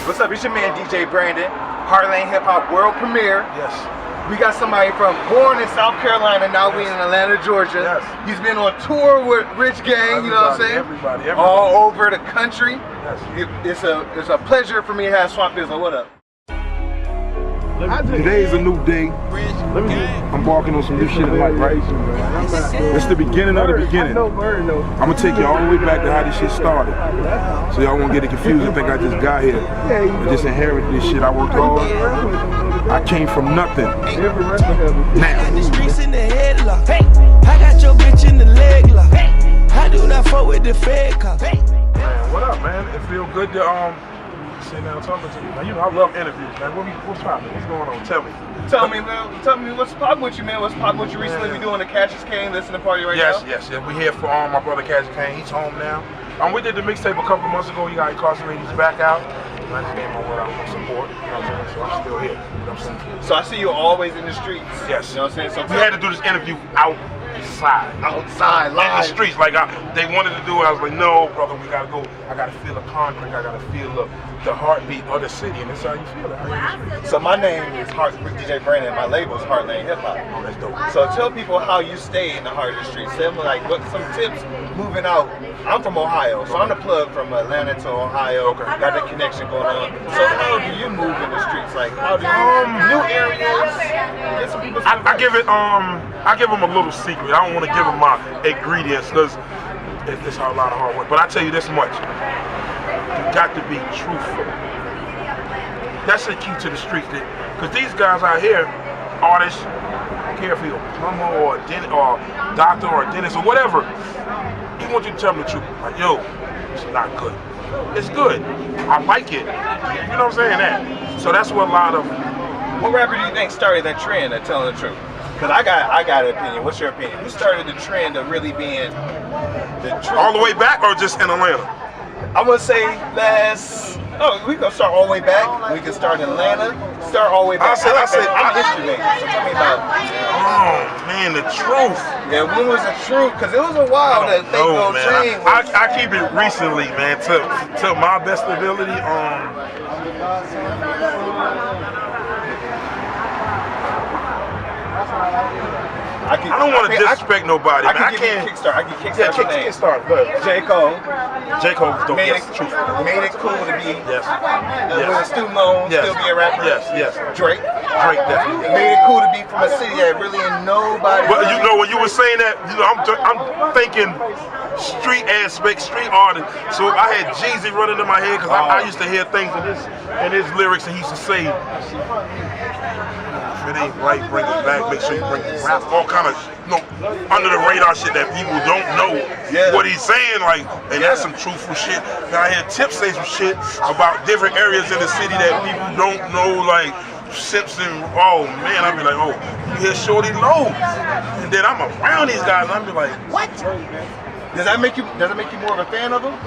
What's up? It's your man DJ Brandon, Heartland Hip-Hop world premiere. Yes. We got somebody born in South Carolina, now we in Atlanta, Georgia. Yes. He's been on tour with Rich Gang, you know what I'm saying? Everybody. All over the country. Yes. It's a pleasure for me to have Swampizzo. What up? Today is a new day. I'm walking on some new shit in life, right? It's the beginning of the beginning. I'm gonna take you all the way back to how this shit started. So y'all won't get it confused and think I just got here. I just inherited this shit. I worked hard. I came from nothing. Now. The streets in the headlock. I got your bitch in the leg lock. I do not fuck with the fed cop. Man, what up, man? It feel good to sitting down talking to you. Now, you know I love interviews, man. What's poppin'? What's going on? Tell me. Tell me what's poppin' with you, man. What's poppin' with you recently? We doing the CAIN listening party right now? Yes. We here for my brother CAIN. He's home now. We did the mixtape a couple months ago. He got incarcerated. He's back out. And I just gave him what I want support. You know what I'm saying? So I'm still here. You know what I'm saying? So I see you always in the streets. Yes. You know what I'm saying? So we had to do this interview outside, live. in the streets. Like they wanted to do it. I was like, no, brother, we gotta go. I gotta feel the concrete. I gotta feel the heartbeat of the city, and that's how you feel it. So my name is DJ Brandon. My label is Heartland Hip-Hop. Oh, that's dope. So tell people how you stay in the heart of the streets. Tell me what some tips moving out. I'm from Ohio, so I'm the plug from Atlanta to Ohio. Okay. Got that connection going on. So how do you move in the streets? Like how do you new areas? Get some people. I give them a little secret. I don't want to give them my ingredients because it's a lot of hard work. But I tell you this much. You got to be truthful. That's the key to the streets. Because these guys out here, artists, I don't care if you're a plumber or a dentist or a doctor or a dentist or whatever, he wants you to tell them the truth. Like, yo, it's not good. It's good. I like it. You know what I'm saying? That. So that's what a lot of... What rapper do you think started that trend of telling the truth? Because I got an opinion. What's your opinion? Who started the trend of really being the truth? All the way back or just in Atlanta? I'm gonna say we can start all the way back. We can start in Atlanta, start all the way back. I'm a history major, so tell me about Oh man, the truth. Yeah, when was the truth? Because it was a while that thing go change. I keep it recently, man, to my best ability. I don't want to disrespect nobody, man. I can kickstart. Kickstart. Good. J. Cole. Don't made it cool to be. Yes. With a student loan, still be a rapper. Yes. Drake Definitely. made it cool to be from a city that really ain't nobody. But you know when you were saying that, you know I'm thinking street aspect, street artist. So I had Jeezy running in my head because I used to hear things in his lyrics, and he used to say, if it ain't right, bring it back. Make sure you bring it back. All kind of under the radar shit that people don't know what he's saying. Like, and that's some truthful shit. And I hear Tip say some shit about different areas in the city that people don't know, like Simpson. Oh man, I'd be like, oh, you hear Shorty Low, and then I'm around these guys, and I'd be like, what? Does that make you more of a fan of them?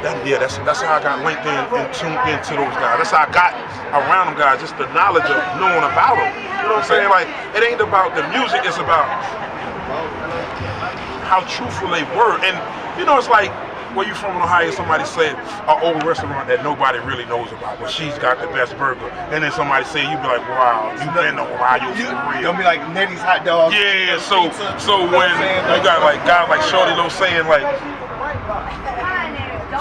That's how I got linked in and tuned into those guys. That's how I got around them guys, just the knowledge of knowing about them. You know what I'm saying? Like, it ain't about the music, it's about how truthful they were. And you know, it's like where you from in Ohio, somebody said an old restaurant that nobody really knows about, but she's got the best burger. And then somebody said, you be like, wow, you been to Ohio for real. Don't be like Nettie's hot dogs. Yeah, so when you got like guys like Shorty Low saying like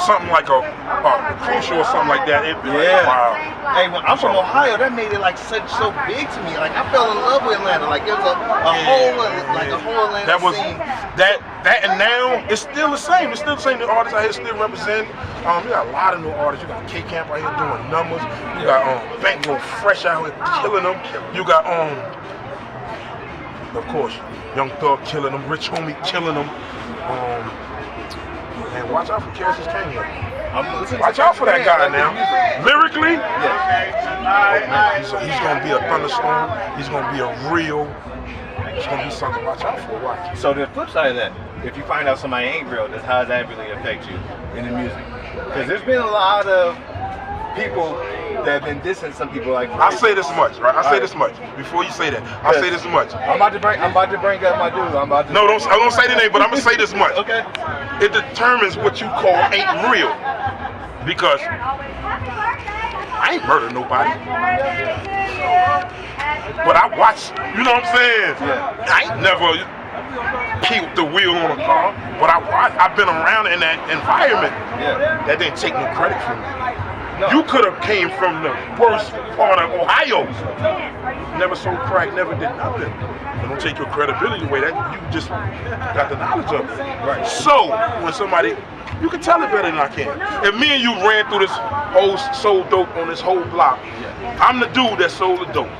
something like a crucial or something like that, it'd be like, wow. Hey, when I'm from Ohio, that made it like so big to me. Like I fell in love with Atlanta. Like there's a whole Atlanta scene. That and now it's still the same. It's still the same. The artists out here still represent. You got a lot of new artists. You got K-Camp out here doing numbers. You got Bankroll Fresh out here killing them. You got of course, Young Thug killing them. Rich Homie killing them. And watch out for CASSIUS here. Watch out for that guy now. Lyrically, so he's gonna be a thunderstorm. He's gonna be a real. It's gonna be something to watch out for. Watch. So the flip side of that, if you find out somebody ain't real, how does that really affect you in the music? Because there's been a lot of people that have been dissing some people. Like I say this much, right? I say this much. Before you say that, I say this much. I'm about to bring up my dude. I don't say the name, but I'm gonna say this much. Okay. It determines what you call ain't real, because I ain't murdered nobody. But I watch, you know what I'm saying? Yeah. I ain't never peeled the wheel on a car, but I've been around in that environment. Yeah. That didn't take no credit from me. No. You could have came from the worst part of Ohio. Never sold crack, never did nothing. It don't take your credibility away. That you just got the knowledge of it. Right. So when somebody, you can tell it better than I can. If me and you ran through this whole sold dope on this whole block, I'm the dude that sold the dope.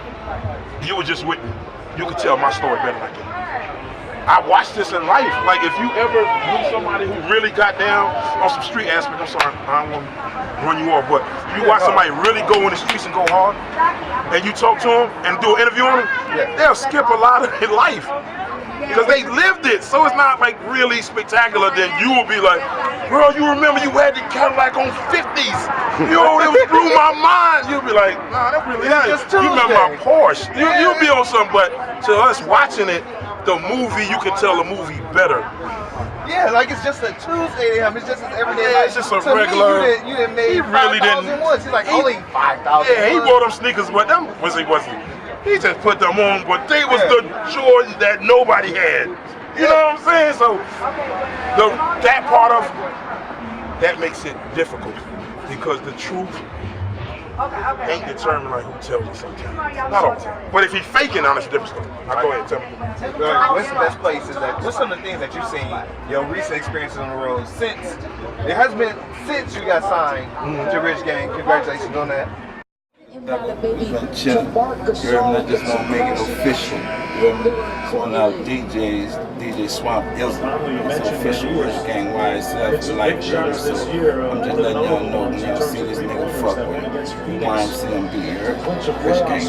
You were just with me. You could tell my story better than I can. I watched this in life. Like if you ever knew somebody who really got down on some street aspect, I'm sorry, I don't want to run you off, but if you watch somebody really go in the streets and go hard, and you talk to them and do an interview on them, they'll skip a lot of their life. Because they lived it, so it's not like really spectacular. Then you will be like, bro, you remember you had the Cadillac on 50s? Yo, it was blew my mind. You'll be like, nah, that really is. You remember my Porsche? You'll be on something, but to us watching it, the movie, you can tell the movie better. Yeah, like it's just a Tuesday to him. It's just his everyday life. It's just a to regular. Me, you didn't make He really 5,000 didn't. once. He's like only 5,000. Yeah, he bought them sneakers, but them wasn't. He just put them on, but they was the Jordans that nobody had. You know what I'm saying? So that part of that makes it difficult because the truth ain't determined like who tells you sometimes. Not all the time. But if he's faking, that's a different story. Now go ahead, tell me. What's the best places what's some of the things that you've seen, your recent experiences on the road since you got signed to Rich Gang? Congratulations on that. We gonna chill. You heard me? Just gonna make it official. You heard me? So one of our DJs, DJ Swampizzo, it's official Rich Gang YSF like this. So I'm just letting y'all know when y'all see this nigga fuck with me. YMCMB, you heard? Rich Gang.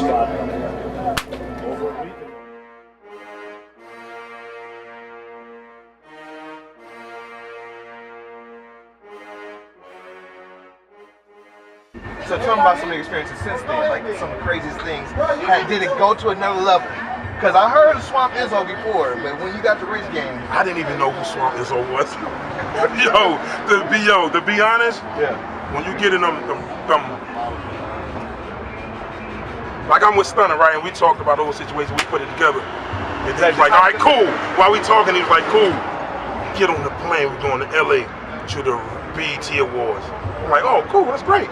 So tell me about some of your experiences since then, like some of the craziest things. Did it go to another level? Because I heard of Swampizzo before, but when you got the Rich Gang, I didn't even know who Swampizzo was. To be honest, when you get in them, like I'm with Stunner, right? And we talked about those situations, we put it together. And he was like, all right, cool. While we talking, he was like, cool. Get on the plane, we're going to LA to the BET Awards. I'm like, oh, cool, that's great.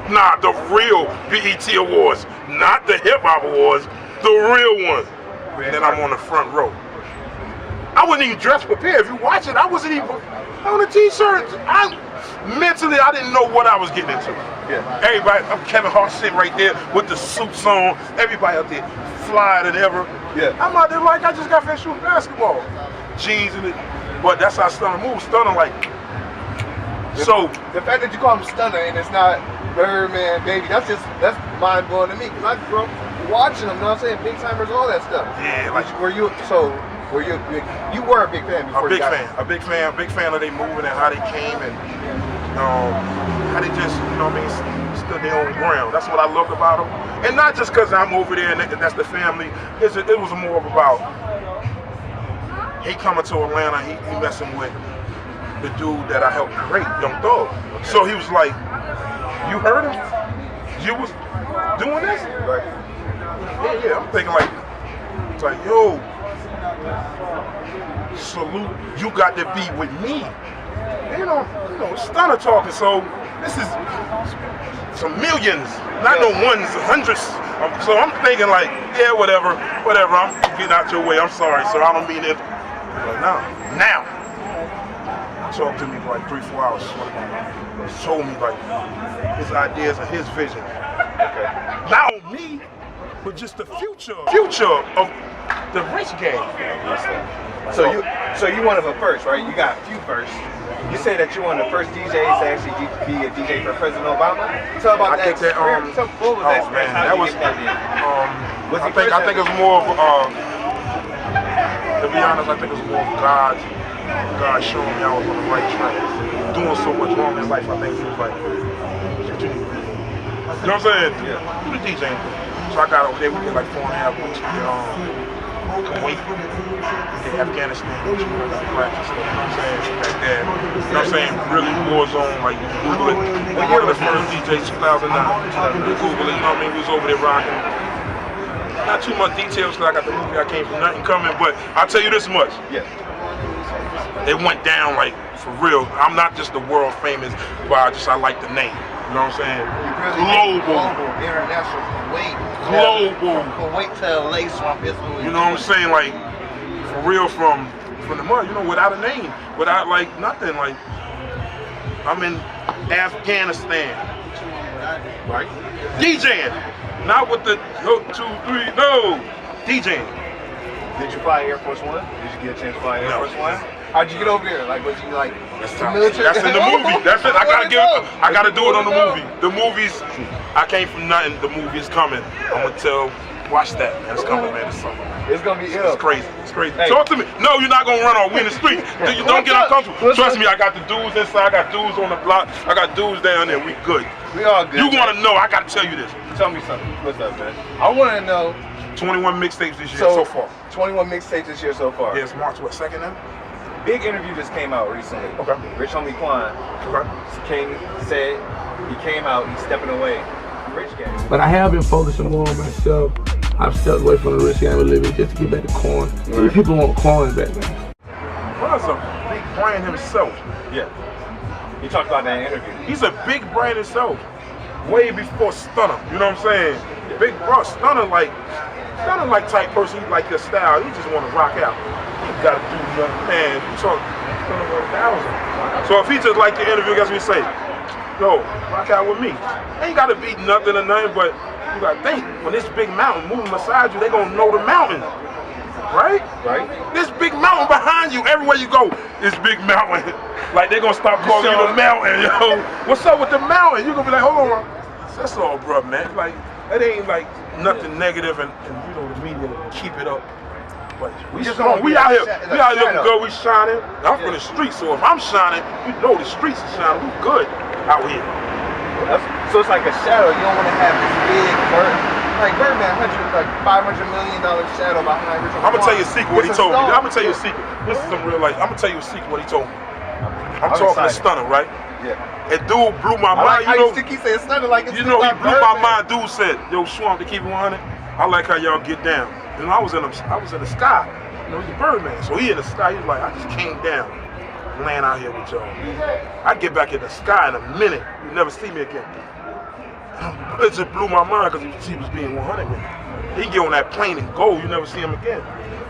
Nah, the real BET Awards, not the Hip Hop Awards, the real one. And then I'm on the front row. I wasn't even dressed prepared. If you watch it, I wasn't even on a t-shirt. Mentally, I didn't know what I was getting into. Everybody, I'm Kevin Hart sitting right there with the suits on. Everybody up there, fly than ever. I'm out there like I just got finished shooting basketball. Jeans in it. But that's how Stunner moves. Stunner like, so. The fact that you call him Stunner and it's not Birdman, Baby, that's mind blowing to me. Because I grew up watching them, you know what I'm saying? Big Timers, all that stuff. Yeah, like. You were a big fan before a big fan of their movement and how they came and how they just, you know what I mean, stood their own ground. That's what I love about them. And not just because I'm over there and that's the family. It was more of about, he coming to Atlanta, he messing with the dude that I helped create, Young Thug. So he was like, you heard him? You was doing this? Yeah, I'm thinking like yo, salute, you got to be with me. You know, Stunner talking, so this is some millions, not no ones, hundreds. So I'm thinking like, yeah, whatever, I'm getting out your way, I'm sorry, so I don't mean it. But now, talked to me for like 3-4 hours. He told me like his ideas and his vision. Not on me, but just the future of the Rich Gang. So you one of the first, right? You got a few firsts. You say that you're one of the first DJs to actually be a DJ for President Obama. Tell about that experience. What was that experience? How did you get that in? I think it was more of to be honest, I think it was more of God showing me I was on the right track. Doing so much wrong in life, I think he was like, you know what I'm saying? Yeah. You the DJing. So I got over there, we did like 4.5 weeks. Kuwait, Afghanistan, Iraq, you know what I'm saying? Back there, you know what I'm saying? Really war zone, like you can Google it. One of the first DJs, 2009. Google it, you know what I mean? We was over there rocking. Not too much details because I got the movie, I came from nothing coming, but I'll tell you this much. Yeah. It went down like for real. I'm not just the world famous, but I like the name. You know what I'm saying? Global, international, Kuwait. Global. Kuwait to LA, Swampizzo. You know what I'm saying? Like for real from the mud. You know, without a name, without like nothing. Like I'm in Afghanistan, right? DJing, not with the 1, 2, 3, no, DJing. Did you fly Air Force One? Did you get a chance to fly Air No. Force One? How'd you get over there? Like, was you like military? That's in the movie. That's it. I gotta do it on the movie. The movies, I came from nothing. The movie is coming. I'm gonna watch that. Man. It's coming, man. It's something. It's gonna be ill. It's crazy. It's crazy. Hey. Talk to me. No, you're not gonna run off. We in the street. You don't get uncomfortable. Trust me, I got the dudes inside. I got dudes on the block. I got dudes down there. We good. We all good. You wanna know? I gotta tell you this. Tell me something. What's up, man? I want to know. 21 mixtapes this year so far. 21 mixtapes this year so far. Yeah, it's March 2nd now? Big interview just came out recently. Okay. Rich homie Quan. Okay. King said he came out, he's stepping away. Rich game. But I have been focusing more on myself. I've stepped away from the rich game of living just to get back to corn. Right. People want corn back, man. Ron's a big brand himself. Yeah. You talked about that interview. He's a big brand himself. Way before Stunner, you know what I'm saying? Big bro, Stunner like type person, he like your style, he just want to rock out. You gotta do nothing, man, you talk Stunner 1000. So if he just like the interview, guess what we say? Yo, rock out with me. Ain't gotta be nothing or nothing, but you gotta think, when this big mountain moving beside you, they gonna know the mountain. Right? Right. This big mountain behind you, everywhere you go, this big mountain. Like they gonna stop calling you the mountain, yo. What's up with the mountain? You gonna be like, hold on, that's all, bro, man. Like that ain't like nothing negative, and you know the media keep it up. But we strong. We out here looking good. We shining. I'm from the streets, so if I'm shining, you know the streets are shining. We good out here. So it's like a shadow. You don't want to have this big bird. Like Birdman, $500 million shadow behind Richard. I'm gonna tell you a secret what he told me. I'm gonna tell you a secret. This is some real life. I'm gonna tell you a secret what he told me. I'm talking to Stunner, right? Yeah. And dude blew my mind. You know, keep saying Stunner like it's you know, he blew my mind. Dude said, "Yo, Swamp, to keep it 100, I like how y'all get down." You know, I was in the sky. You know, he's a Birdman, so he in the sky. He's like, I just came down, land out here with y'all. I get back in the sky in a minute. You never see me again. It just blew my mind because he was being 100 with me. He get on that plane and go. You never see him again.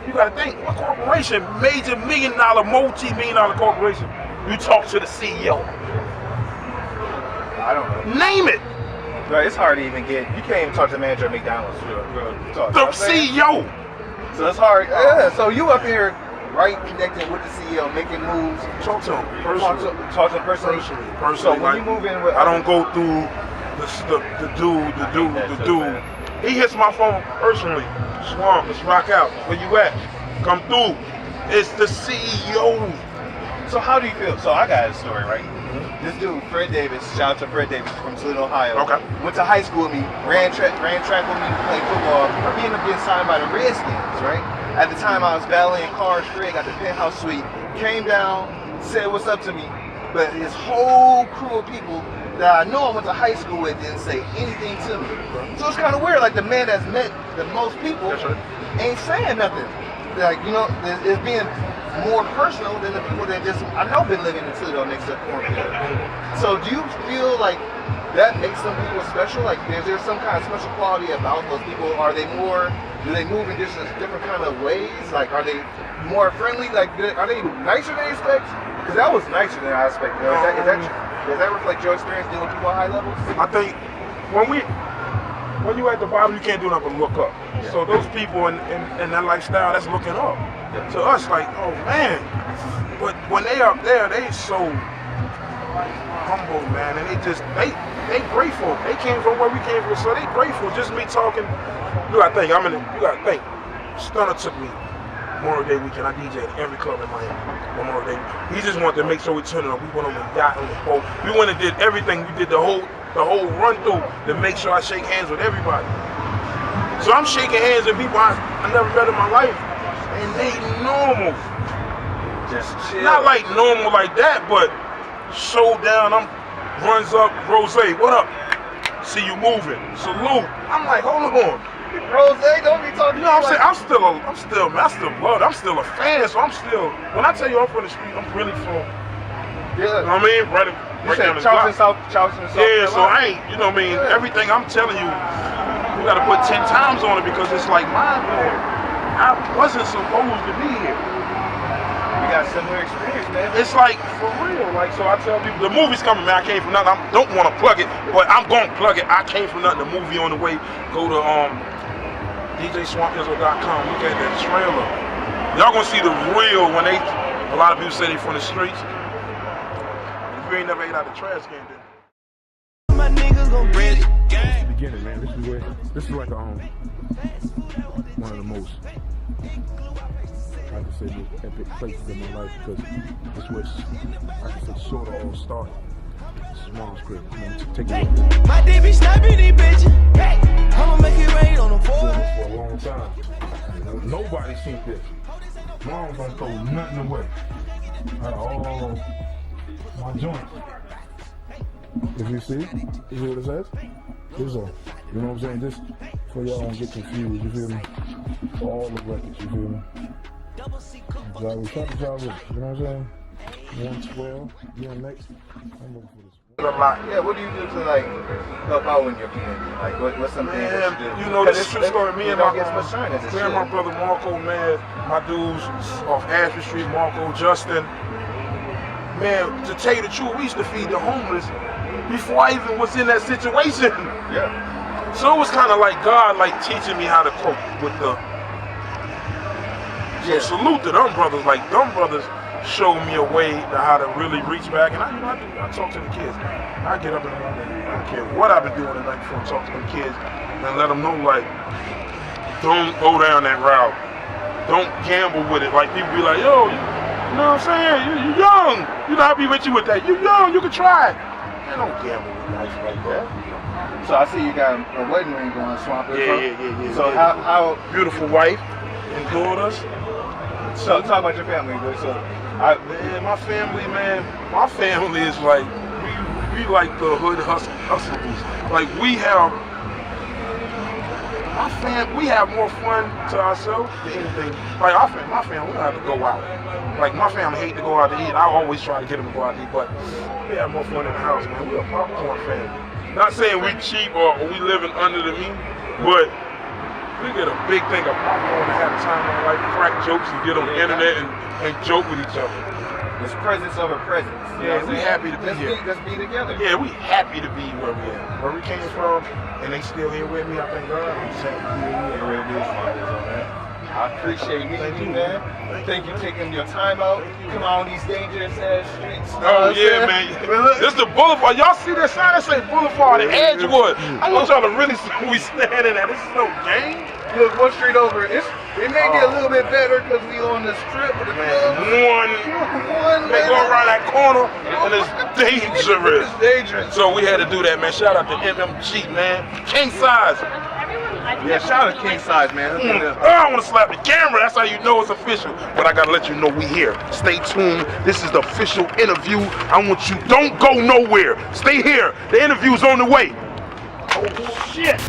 You gotta think, a corporation, major multi-million-dollar corporation. You talk to the CEO. I don't know. Name it. Bro, it's hard to even get. You can't even talk to the manager at McDonald's. The CEO. So it's hard. Yeah. So you up here, right, connecting with the CEO, making moves. Talk to him personally. Talk to him personally. So when you move in with, I don't go through the dude. He hits my phone personally. Swamp, let's rock out. Where you at? Come through. It's the CEO. So how do you feel? So I got a story, right? This dude, Fred Davis, shout out to Fred Davis from Toledo, Ohio. Okay. Went to high school with me, ran track with me, played football. He ended up getting signed by the Redskins, right? At the time I was valeting cars, Fred got the penthouse suite, came down, said what's up to me, but his whole crew of people that I know I went to high school with didn't say anything to me. So it's kind of weird, like the man that's met the most people ain't saying nothing. Like, you know, it's being more personal than the people that just, I know, been living in Toledo next to the cornfield. So do you feel like that makes some people special? Like, is there some kind of special quality about those people? Are they more, do they move in just different kind of ways? Like, are they more friendly? Like, are they nicer than you expect? Because that was nicer than I expected. Does that reflect your experience dealing with people at high levels? I think when you at the bottom, you can't do nothing but look up. Yeah. So those people in that lifestyle, that's looking up. Yeah. To us, like, oh man. But when they up there, they so humble, man, and they grateful. They came from where we came from, so they grateful. Just me talking. You gotta think. You gotta think. Stunner took me Memorial Day weekend. I DJ'd every club in Miami. Memorial Day. He just wanted to make sure we turned it up. We went on the yacht, on the boat. We went and did everything. We did the whole run through to make sure I shake hands with everybody. So I'm shaking hands with people I never met in my life. and they normal. Just chill. Not like normal like that, but showdown. Runs up, Rose, what up? See you moving, salute. I'm like, hold on. Rose, don't be talking. You know what I'm saying? I'm still blood. I'm still a fan, so I'm still. When I tell you I'm from the street, I'm really from. Yeah. You know what I mean? Right down the block. Charleston, South Yeah, so Carolina. I ain't, you know what I mean? Yeah. Everything I'm telling you, you gotta put 10 times on it because it's like mind blowing. I wasn't supposed to be here. We got similar experience, man. It's like, for real, like, so I tell people, the movie's coming, man, I came from nothing. I don't want to plug it, but I'm gonna plug it. I came from nothing, the movie on the way. Go to DJSwampizzo.com, look at that trailer. Y'all gonna see the real when a lot of people say they from the streets. If you ain't never ate out the trash can, then. My niggas gon' get it. Beginning, man. This is like one of the most, like I said, the epic places in my life because this was, like I said, sort of all started. This is Mom's crib. Take it. My dick be snapping these bitches. Hey, I'ma make it rain on them For a long time. Nobody seen this. Mom don't throw nothing away. Out of all my joints. If you see what it says? IZZO. You know what I'm saying? This for y'all don't get confused, you feel me? All the records, you feel me? We try to drive it, you know what I'm saying? 112, next. I'm looking for this. Yeah, what do you do to like help out in your community? Like what's some things that you do? You know, this is true story. Me and my brother Marco, man, my dudes off Ashford Street, Marco, Justin. Man, to tell you the truth, we used to feed the homeless before I even was in that situation. Yeah. So it was kind of like God, like teaching me how to cope with the. So salute to them brothers. Like them brothers showed me a way to how to really reach back. And I talk to the kids. I get up in the morning. I don't care what I've been doing the night before. Talk to them kids and let them know, like, don't go down that route. Don't gamble with it. Like people be like, yo, you know what I'm saying? You young. You know, I'll be with you with that. You young. You can try. Man, don't gamble with life like that. So I see you got a wedding ring going, Swampizzo. Yeah. So how beautiful wife and daughters. So talk about your family. So man, my family is like we like the hood hustlers. Like we have more fun to ourselves than anything. Like my family, we don't have to go out. Like my family hate to go out to eat. I always try to get them to go out to eat, but we have more fun in the house, man. We're a popcorn family. Not saying we cheap or we living under the mean, but we get a big thing of popcorn to have time on, like crack jokes and get on the internet and joke with each other. It's presence over presence. Yeah, we happy to be here. Let's be together. Yeah, we happy to be where we at. Where we came from, and they still here with me, I thank God. I'm just happy to be here. It really is, man. I appreciate meeting you, man. Thank you for taking your time out. Come on these dangerous ass streets. Oh yeah, man. This is the Boulevard. Y'all see that sign that say Boulevard at Edgewood? I want y'all to really see where we standing at. This is no game. Look, one street over. It may be a little bit better because we on the strip of the club. One. They go around that corner and it's dangerous. It's dangerous. So we had to do that, man. Shout out to MMG, man. King size. Yeah, shout out to King Size, man. I want to slap the camera. That's how you know it's official. But I got to let you know we here. Stay tuned. This is the official interview. I want you, don't go nowhere. Stay here. The interview's on the way. Oh, shit.